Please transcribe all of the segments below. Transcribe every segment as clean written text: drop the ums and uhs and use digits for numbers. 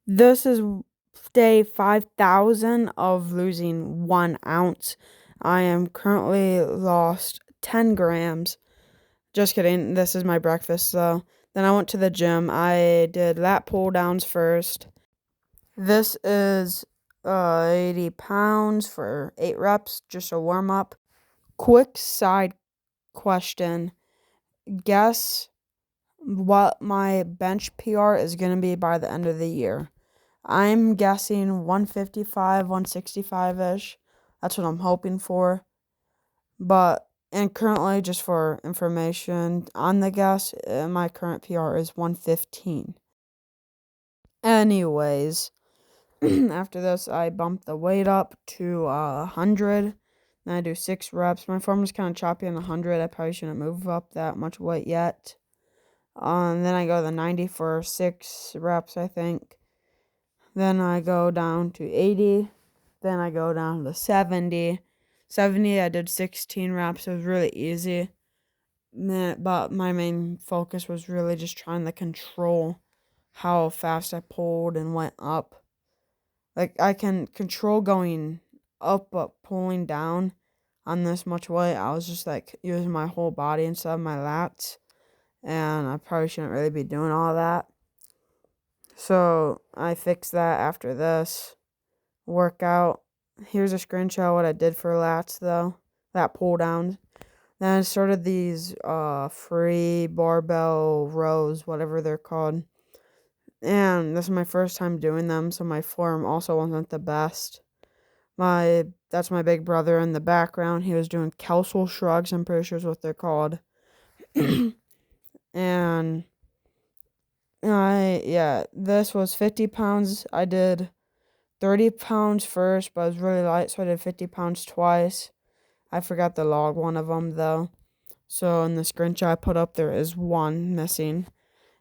This is day 5,000 of losing 1 ounce. I am currently lost 10 grams. Just kidding. This is my breakfast, though. Then I went to the gym. I did lat pull downs first. This is 80 pounds for 8 reps, just a warm up. Quick side question. Guess what my bench PR is going to be by the end of the year. I'm guessing 155, 165 ish. That's what I'm hoping for. And currently, just for information on the guess, my current PR is 115. Anyways, after this, I bump the weight up to 100. Then I do 6 reps. My form is kind of choppy on 100. I probably shouldn't move up that much weight yet. Then I go to the 90 for 6 reps, I think. Then I go down to 80. Then I go down to 70. 70, I did 16 reps. It was really easy. But my main focus was really just trying to control how fast I pulled and went up. Like, I can control going up, but pulling down on this much weight, I was just like using my whole body instead of my lats. And I probably shouldn't really be doing all that. So I fixed that after this workout. Here's a screenshot of what I did for lats, though. Lat pull downs. Then I started these free barbell rows, whatever they're called. And this is my first time doing them, so my form also wasn't the best. That's my big brother in the background. He was doing Kelsel shrugs, I'm pretty sure is what they're called. And this was 50 pounds. I did 30 pounds first, but it was really light, so I did 50 pounds twice. I forgot to log one of them, though. So in the screenshot I put up, there is one missing.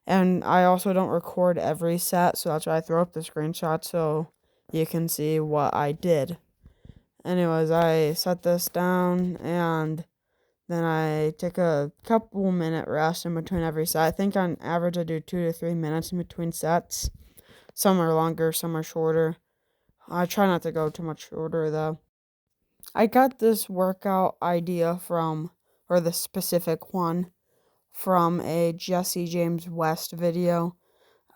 And I also don't record every set, so that's why I throw up the screenshot so you can see what I did. Anyways, I set this down, and then I take a couple minute rest in between every set. I think on average I do 2 to 3 minutes in between sets. Some are longer, some are shorter. I try not to go too much shorter, though. I got this workout idea or the specific one, from a Jesse James West video.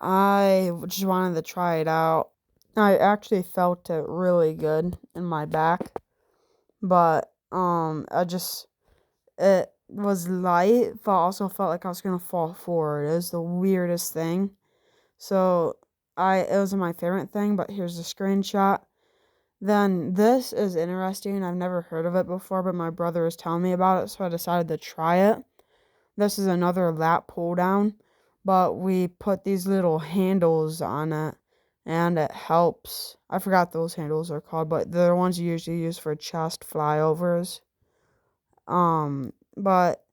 I just wanted to try it out. I actually felt it really good in my back, but it was light, but also felt like I was gonna fall forward. It was the weirdest thing. So it was my favorite thing, but here's the screenshot. Then this is interesting. I've never heard of it before, but my brother was telling me about it, so I decided to try it. This is another lat pull down, but we put these little handles on it, and it helps. I forgot those handles are called, but they're the ones you usually use for chest flyovers. But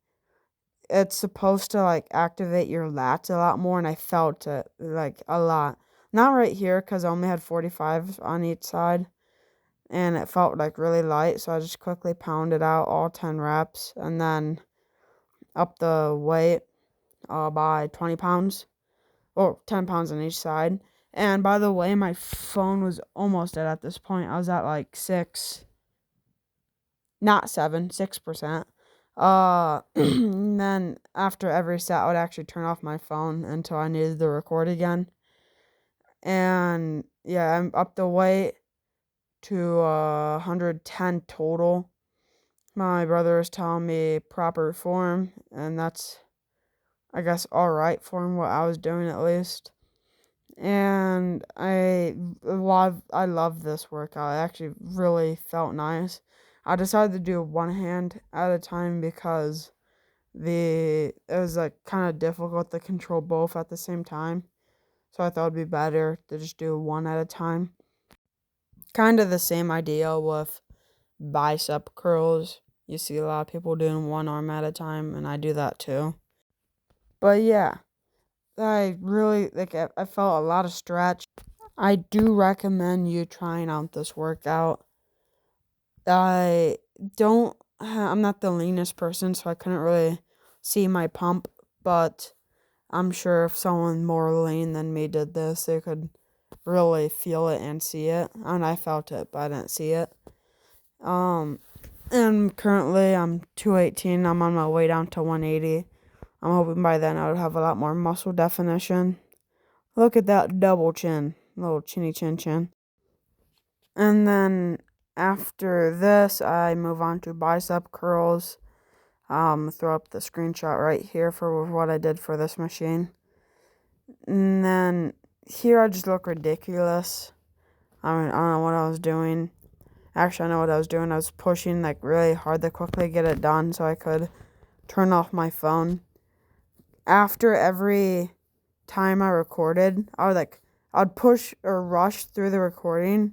it's supposed to like activate your lats a lot more, and I felt it like a lot. Not right here because I only had 45 on each side, and it felt like really light, so I just quickly pounded out all 10 reps and then up the weight by 20 pounds or 10 pounds on each side. And by the way, my phone was almost dead at this point. I was at like 6%. And then after every set, I would actually turn off my phone until I needed to record again. And yeah, I'm up the weight to 110 total. My brother is telling me proper form, and that's, I guess, alright form, what I was doing at least. And I love this workout. It actually really felt nice. I decided to do one hand at a time because it was like kind of difficult to control both at the same time. So I thought it'd be better to just do one at a time. Kind of the same idea with bicep curls. You see a lot of people doing one arm at a time, and I do that too. But yeah, I really I felt a lot of stretch. I do recommend you trying out this workout. I I'm not the leanest person, so I couldn't really see my pump, but I'm sure if someone more lean than me did this, they could really feel it and see it. And I felt it, but I didn't see it. And currently I'm 218. I'm on my way down to 180. I'm hoping by then I would have a lot more muscle definition. Look at that double chin, little chinny chin chin. And then after this, I move on to bicep curls. Throw up the screenshot right here for what I did for this machine. And then here I just look ridiculous. I don't know what I was doing. Actually, I know what I was doing. I was pushing like really hard to quickly get it done so I could turn off my phone. After every time I recorded, I'd push or rush through the recording.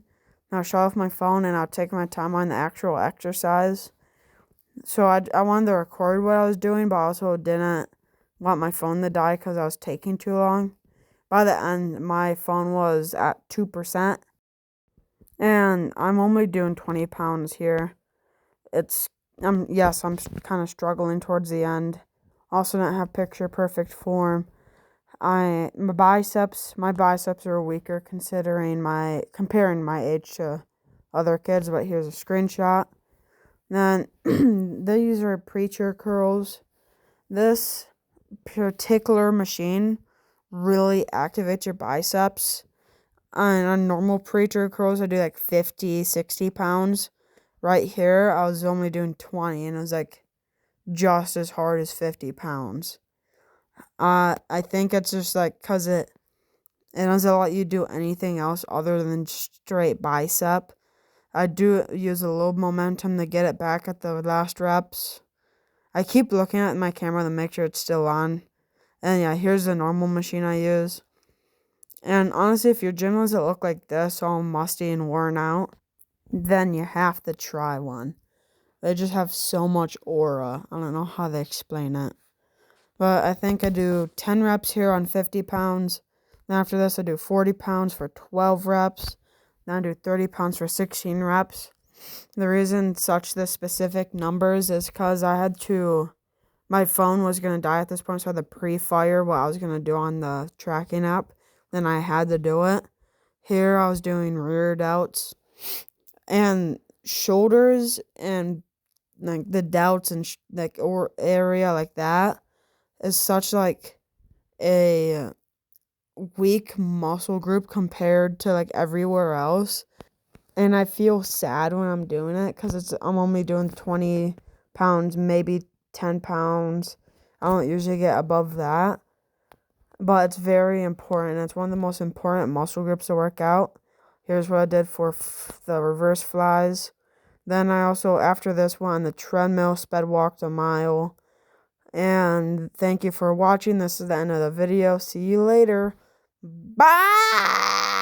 And I'd shut off my phone and I'd take my time on the actual exercise. So I wanted to record what I was doing, but I also didn't want my phone to die because I was taking too long. By the end, my phone was at 2%. And I'm only doing 20 pounds here. I'm kind of struggling towards the end. Also don't have picture perfect form. My biceps are weaker comparing my age to other kids, but here's a screenshot. Then these are preacher curls. This particular machine really activates your biceps. On normal preacher curls, I do like 50, 60 pounds. Right here, I was only doing 20, and it was like just as hard as 50 pounds. I think it's just like because it doesn't let you do anything else other than straight bicep. I do use a little momentum to get it back at the last reps. I keep looking at my camera to make sure it's still on. And yeah, here's the normal machine I use. And honestly, if your gym doesn't look like this, all musty and worn out, then you have to try one. They just have so much aura. I don't know how they explain it. But I think I do 10 reps here on 50 pounds. Then after this, I do 40 pounds for 12 reps. Then I do 30 pounds for 16 reps. The reason the specific numbers is because my phone was going to die at this point, so I had to pre-fire what I was going to do on the tracking app. Then I had to do it. Here I was doing rear delts and shoulders and like the delts and or area like that is such like a weak muscle group compared to like everywhere else. And I feel sad when I'm doing it because I'm only doing 20 pounds, maybe 10 pounds. I don't usually get above that. But it's very important. It's one of the most important muscle groups to work out. Here's what I did for the reverse flies. Then I also, after this, went on the treadmill, sped walked a mile. And thank you for watching. This is the end of the video. See you later. Bye!